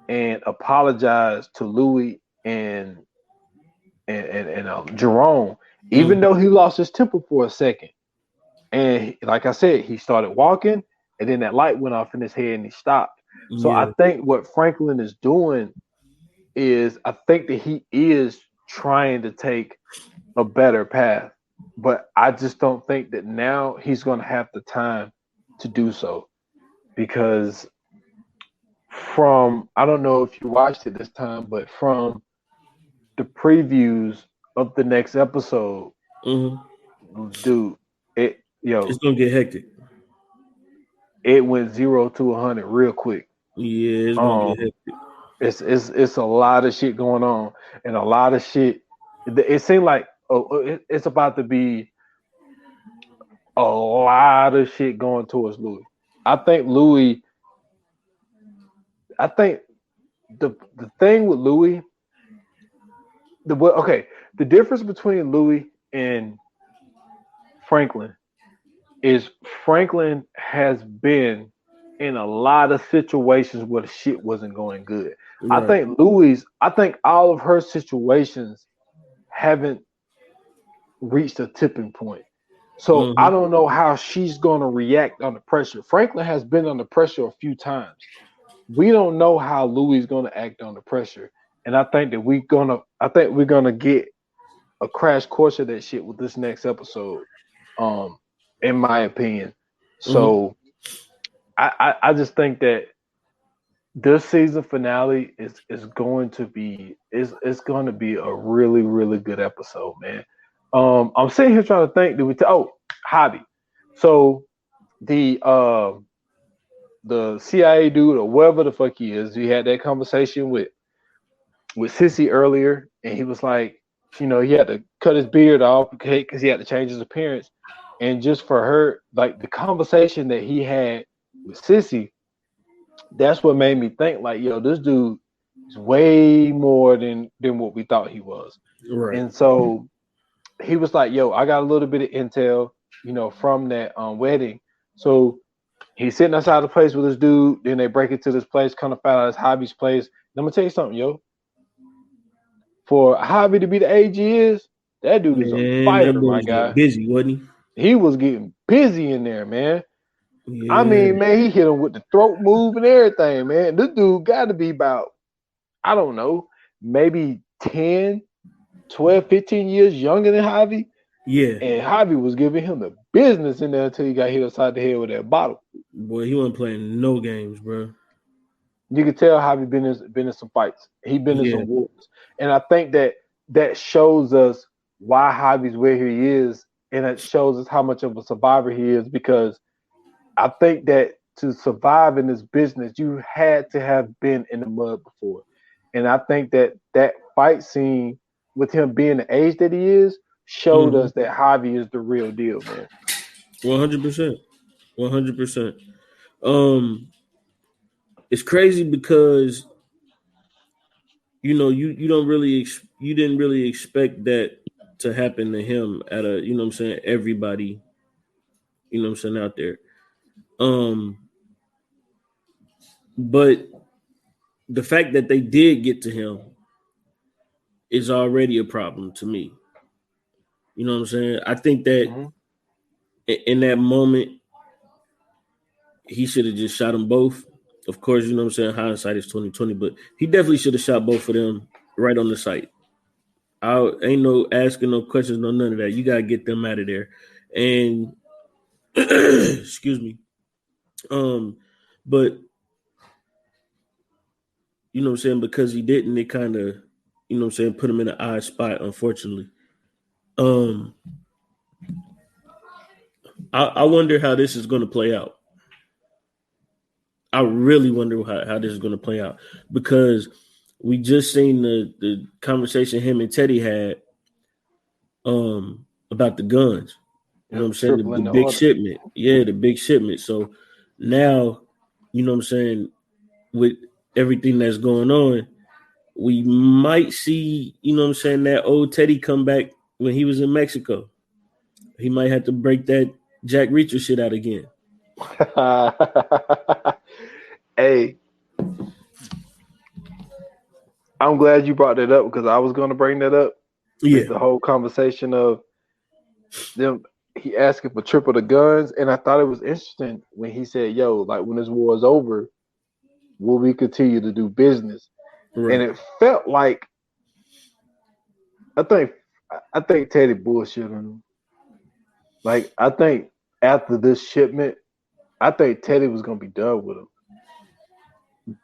and apologize to Louis and Jerome, even though he lost his temper for a second. And like I said, he started walking, and then that light went off in his head and he stopped. So I think what Franklin is doing is, I think that he is trying to take a better path, but I just don't think that now he's going to have the time to do so, because from, I don't know if you watched it this time, but from the previews of the next episode, dude, it's gonna get hectic. It went 0 to 100 real quick. Yeah, it's gonna get hectic. It's a lot of shit going on, and a lot of shit. It seemed like it's about to be a lot of shit going towards Louis. I think the thing with Louis, the difference between Louis and Franklin is Franklin has been in a lot of situations where the shit wasn't going good. Right. I think all of her situations haven't reached a tipping point. So I don't know how she's going to react under pressure. Franklin has been under pressure a few times. We don't know how Louis is going to act under pressure. And I think that we're going to get a crash course of that shit with this next episode. In my opinion. So I just think that this season finale is going to be a really, really good episode, man. I'm sitting here trying to think, Hobby. So the CIA dude or whatever the fuck he is, he had that conversation with Sissy earlier, and he was like, you know, he had to cut his beard off because he had to change his appearance. And just for her, like the conversation that he had with Sissy, that's what made me think like, yo, this dude is way more than what we thought he was. Right. And so he was like, yo, I got a little bit of intel, you know, from that wedding. So He's sitting outside the place with this dude. Then they break into this place, kind of find out it's Javi's place. And I'm gonna tell you something, yo. For Javi to be the age he is, that dude is a Man, that fighter, boy my was getting guy. busy, wasn't He was getting busy in there, man. he? I Yeah. mean, man, he hit him with the throat move and everything, man. This dude got to be about, I don't know, maybe 10, 12, 15 years younger than Javi. Yeah. And Javi was giving him the business in there until he got hit upside the head with that bottle. Boy, he wasn't playing no games, bro. You could tell Javi been in some fights. He been in Yeah. some wars. And I think that shows us why Javi's where he is. And it shows us how much of a survivor he is, because I think that to survive in this business, you had to have been in the mud before. And I think that fight scene with him being the age that he is showed us that Javi is the real deal, man. 100%. 100%. It's crazy because you don't really you didn't really expect that to happen to him at a, you know what I'm saying, everybody, you know what I'm saying, out there. But the fact that they did get to him is already a problem to me. You know what I'm saying? I think that in that moment he should have just shot them both. Of course, you know what I'm saying, hindsight is 2020, but he definitely should have shot both of them right on the site. I ain't no asking no questions, no none of that. You gotta get them out of there. And excuse me. But you know what I'm saying, because he didn't, it kind of, you know what I'm saying, put him in an odd spot, unfortunately. I wonder how this is gonna play out. I really wonder how this is gonna play out, because we just seen the conversation him and Teddy had about the guns. You know what I'm saying? The big shipment. Yeah, the big shipment. So now, you know what I'm saying, with everything that's going on, we might see, you know what I'm saying, that old Teddy come back when he was in Mexico. He might have to break that Jack Reacher shit out again. Hey, I'm glad you brought that up, because I was going to bring that up. Yeah. The whole conversation of them, he asking for triple the guns. And I thought it was interesting when he said, yo, like, when this war is over, will we continue to do business? Right. And it felt like, I think Teddy bullshitting him. Like, I think after this shipment, I think Teddy was going to be done with him.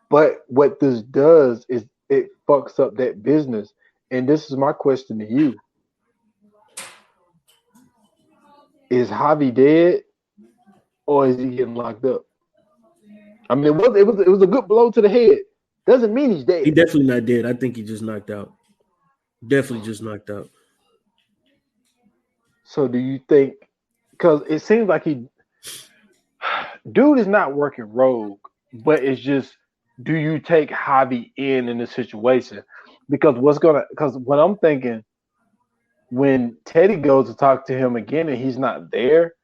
But what this does is it fucks up that business. And this is my question to you. Is Javi dead, or is he getting locked up? I mean, it was a good blow to the head. Doesn't mean he's dead. He definitely not dead. I think he just knocked out. Definitely just knocked out. So do you think, because it seems like dude is not working rogue, but it's just, do you take Javi in this situation? Because what I'm thinking, when Teddy goes to talk to him again and he's not there,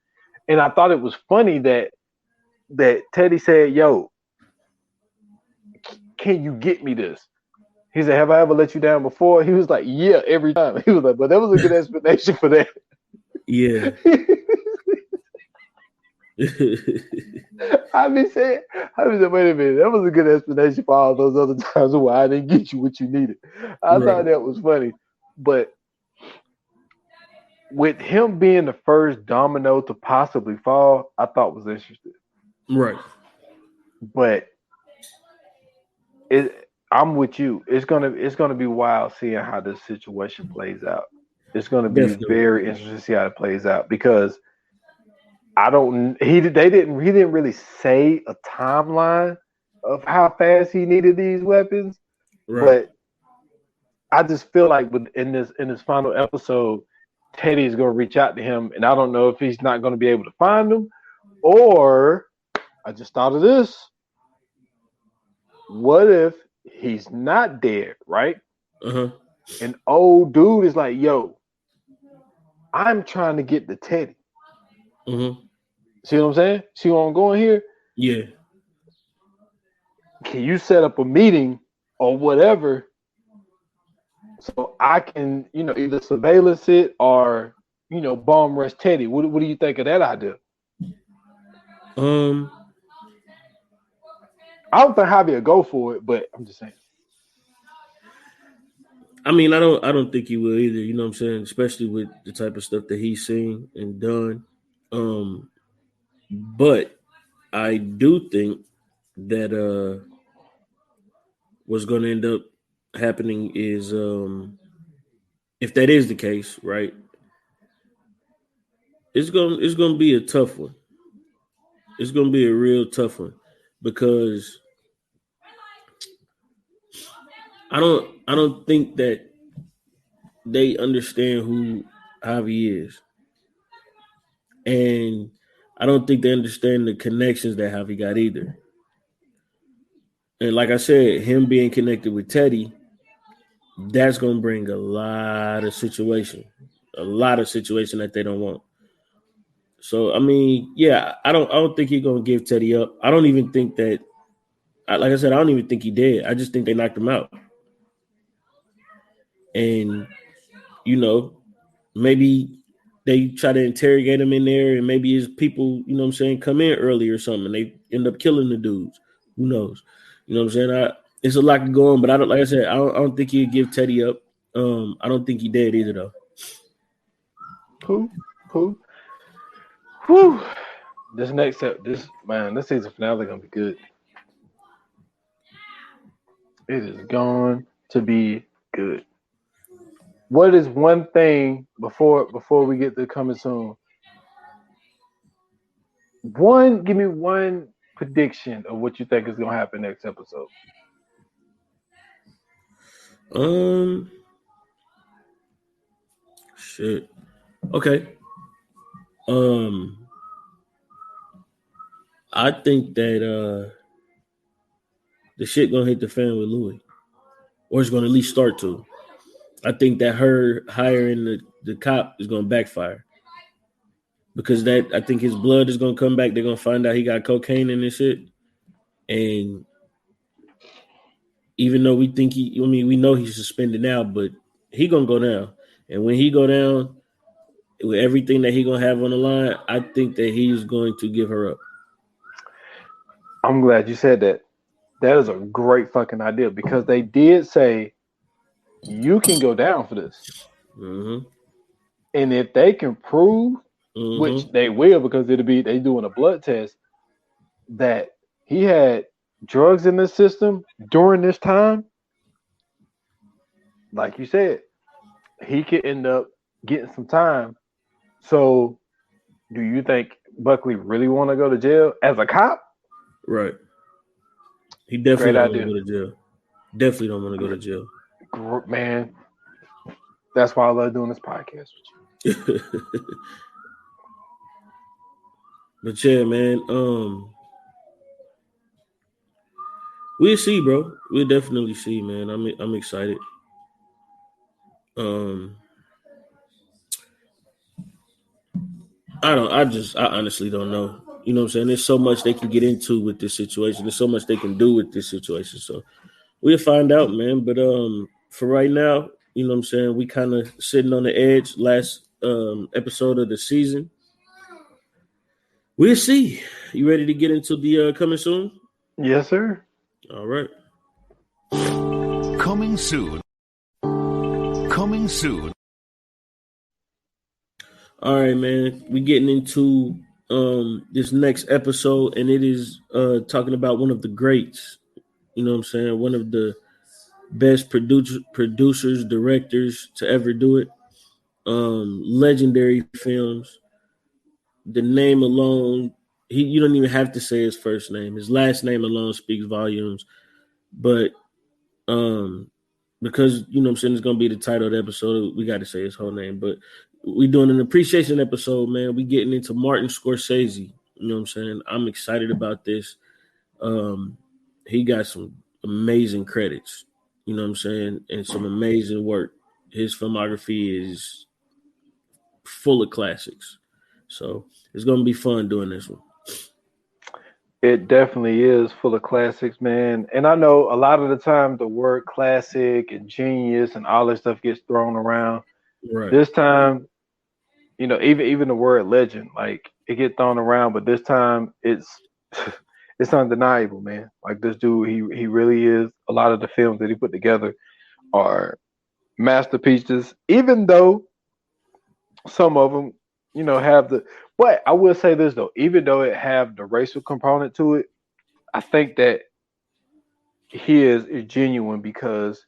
and I thought it was funny that Teddy said, yo, can you get me this? He said, have I ever let you down before? He was like, yeah, every time. He was like, but that was a good explanation for that. Yeah. I said, wait a minute, that was a good explanation for all those other times why I didn't get you what you needed. I thought that was funny. But with him being the first domino to possibly fall, I thought was interesting. Right. But I'm with you. It's gonna be wild seeing how this situation plays out. It's gonna be very interesting to see how it plays out, because he didn't really say a timeline of how fast he needed these weapons. Right. But I just feel like in this final episode, Teddy is gonna reach out to him, and I don't know if he's not gonna be able to find him, or I just thought of this. What if he's not dead, right? An old dude is like, yo, I'm trying to get the Teddy. See what I'm saying? See what I'm going here? Yeah. Can you set up a meeting or whatever so I can, either surveillance it or, bomb rush Teddy? What do you think of that idea? Um, I don't think Javi will go for it, but I'm just saying. I mean, I don't think he will either. You know what I'm saying? Especially with the type of stuff that he's seen and done. But I do think that what's going to end up happening is if that is the case, right? It's gonna be a tough one. It's gonna be a real tough one because I don't think that they understand who Javi is, and I don't think they understand the connections that Javi got either. And like I said, him being connected with Teddy, that's gonna bring a lot of situation that they don't want. So I mean, yeah, I don't think he's gonna give Teddy up. I don't even think that. Like I said, I don't even think he did. I just think they knocked him out. And you know, maybe they try to interrogate him in there, and maybe his people, you know what I'm saying, come in early or something. And they end up killing the dudes. Who knows? You know what I'm saying? It's a lot to go on, but I don't. Like I said, I don't think he'd give Teddy up. I don't think he did either, though. Who? Whew. This season finale gonna be good. It is going to be good. What is one thing before we get to coming soon? Give me one prediction of what you think is gonna happen next episode. Shit. Okay. I think that the shit gonna hit the fan with Louis, or it's gonna at least start to. I think that her hiring the cop is gonna backfire because that I think his blood is gonna come back. They're gonna find out he got cocaine in his shit, and even though we know he's suspended now, but he gonna go down, and when he go down with everything that he gonna have on the line, I think that he's going to give her up. I'm glad you said that. That is a great fucking idea because they did say you can go down for this. Mm-hmm. And if they can prove, which they will because they doing a blood test, that he had drugs in the system during this time, like you said, he could end up getting some time. So do you think Buckley really want to go to jail as a cop? Right. He definitely don't want to idea. go to jail. Definitely don't want to go to jail. Man, that's why I love doing this podcast with you. But yeah, man, we'll see, bro. We'll definitely see, man. I'm excited. I honestly don't know. You know what I'm saying? There's so much they can get into with this situation. There's so much they can do with this situation. So we'll find out, man. But for right now, you know what I'm saying, we kind of sitting on the edge. Last episode of the season. We'll see. You ready to get into the coming soon? Yes, sir. All right. Coming soon. Coming soon. All right, man. We're getting into this next episode, and it is talking about one of the greats. You know what I'm saying? One of the best producers, directors to ever do it. Legendary films. The name alone, you don't even have to say his first name. His last name alone speaks volumes. But because you know what I'm saying, it's gonna be the title of the episode, we got to say his whole name. But we're doing an appreciation episode, man. We getting into Martin Scorsese. You know what I'm saying? I'm excited about this. He got some amazing credits. You know what I'm saying, and some amazing work. His filmography is full of classics. So it's gonna be fun doing this one. It definitely is full of classics, man. And I know a lot of the time the word classic and genius and all that stuff gets thrown around. Right. This time, even the word legend, like it get thrown around, but this time it's undeniable, man. Like this dude, he really is. A lot of the films that he put together are masterpieces, even though some of them, have the. But I will say this though, even though it have the racial component to it, I think that his is genuine because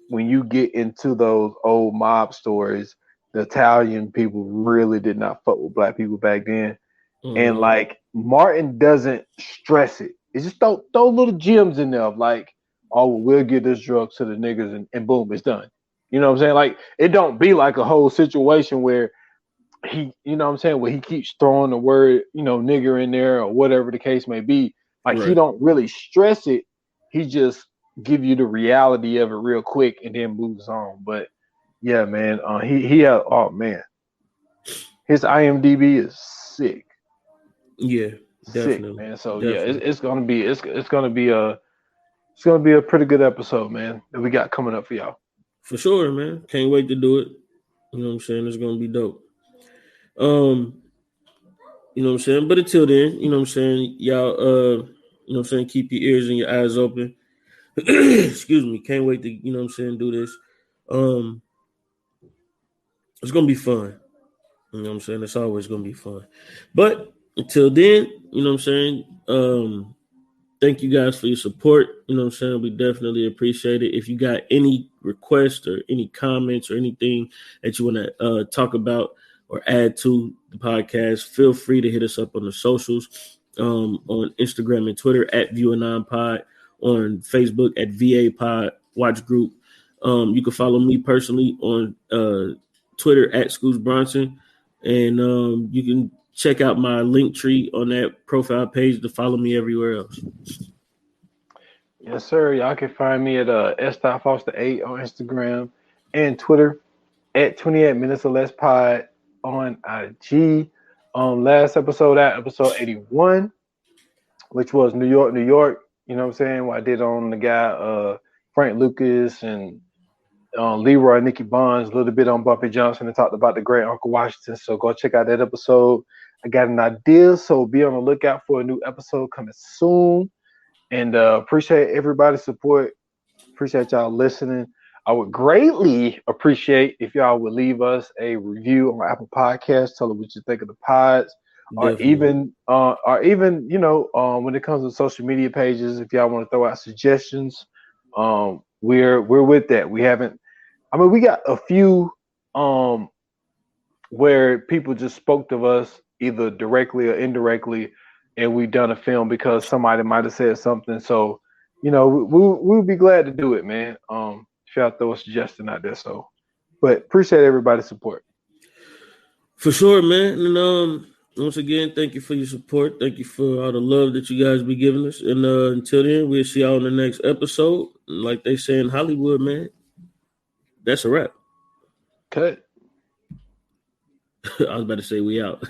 when you get into those old mob stories, the Italian people really did not fuck with black people back then. And Mm-hmm. like Martin doesn't stress it. It's just throw little gems in there of like, oh, well, we'll give this drug to the niggas and boom, it's done. You know what I'm saying? Like it don't be like a whole situation where where he keeps throwing the word, nigger in there or whatever the case may be. Like he Right. don't really stress it. He just give you the reality of it real quick and then moves on. But yeah, man, he had oh man, his IMDb is sick, Yeah, sick definitely. man. So yeah, Definitely. it's gonna be a pretty good episode, man, that we got coming up for y'all. For sure, man. Can't wait to do it. You know what I'm saying? It's gonna be dope. Um, you know what I'm saying? But until then, you know what I'm saying, y'all you know what I'm saying, keep your ears and your eyes open. Excuse me. Can't wait to, you know what I'm saying, do this. Um, it's gonna be fun. You know what I'm saying? It's always gonna be fun. But until then, you know what I'm saying? Thank you guys for your support. You know what I'm saying? We definitely appreciate it. If you got any requests or any comments or anything that you want to talk about or add to the podcast, feel free to hit us up on the socials, on Instagram and Twitter at ViewerNinePod, on Facebook at VA Pod Watch Group. You can follow me personally on Twitter at Scoots Bronson, and you can check out my link tree on that profile page to follow me everywhere else. Yes, sir. Y'all can find me at S.Foster8 on Instagram and Twitter at 28 minutes or less pod on IG. Last episode, that episode 81, which was New York, New York. You know what I'm saying? What I did on the guy Frank Lucas and Leroy, Nicky Bonds, a little bit on Bumpy Johnson, and talked about the great Uncle Washington. So go check out that episode. I got an idea, so be on the lookout for a new episode coming soon. And appreciate everybody's support. Appreciate y'all listening. I would greatly appreciate if y'all would leave us a review on Apple Podcasts. Tell us what you think of the pods, Definitely. when it comes to social media pages, if y'all want to throw out suggestions, we're with that. We haven't. I mean, we got a few where people just spoke to us either directly or indirectly, and we've done a film because somebody might have said something. So, we'll be glad to do it, man. If y'all throw a suggestion out there. So, but appreciate everybody's support. For sure, man. And once again, thank you for your support. Thank you for all the love that you guys be giving us. And until then, we'll see y'all in the next episode. Like they say in Hollywood, man, that's a wrap. Cut. I was about to say we out.